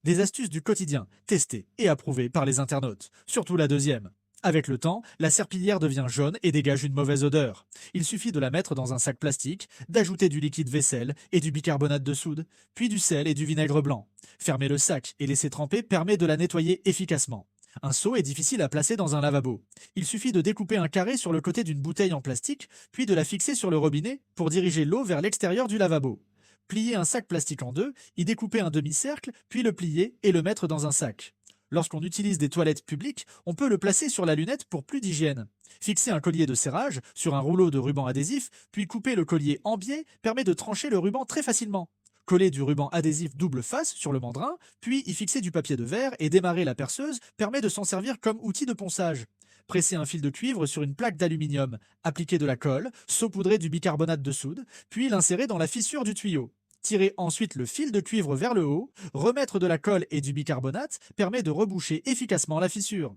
Des astuces du quotidien, testées et approuvées par les internautes. Surtout la deuxième. Avec le temps, la serpillière devient jaune et dégage une mauvaise odeur. Il suffit de la mettre dans un sac plastique, d'ajouter du liquide vaisselle et du bicarbonate de soude, puis du sel et du vinaigre blanc. Fermer le sac et laisser tremper permet de la nettoyer efficacement. Un seau est difficile à placer dans un lavabo. Il suffit de découper un carré sur le côté d'une bouteille en plastique, puis de la fixer sur le robinet pour diriger l'eau vers l'extérieur du lavabo. Plier un sac plastique en deux, y découper un demi-cercle, puis le plier et le mettre dans un sac. Lorsqu'on utilise des toilettes publiques, on peut le placer sur la lunette pour plus d'hygiène. Fixer un collier de serrage sur un rouleau de ruban adhésif, puis couper le collier en biais permet de trancher le ruban très facilement. Coller du ruban adhésif double face sur le mandrin, puis y fixer du papier de verre et démarrer la perceuse permet de s'en servir comme outil de ponçage. Presser un fil de cuivre sur une plaque d'aluminium, appliquer de la colle, saupoudrer du bicarbonate de soude, puis l'insérer dans la fissure du tuyau. Tirer ensuite le fil de cuivre vers le haut, remettre de la colle et du bicarbonate permet de reboucher efficacement la fissure.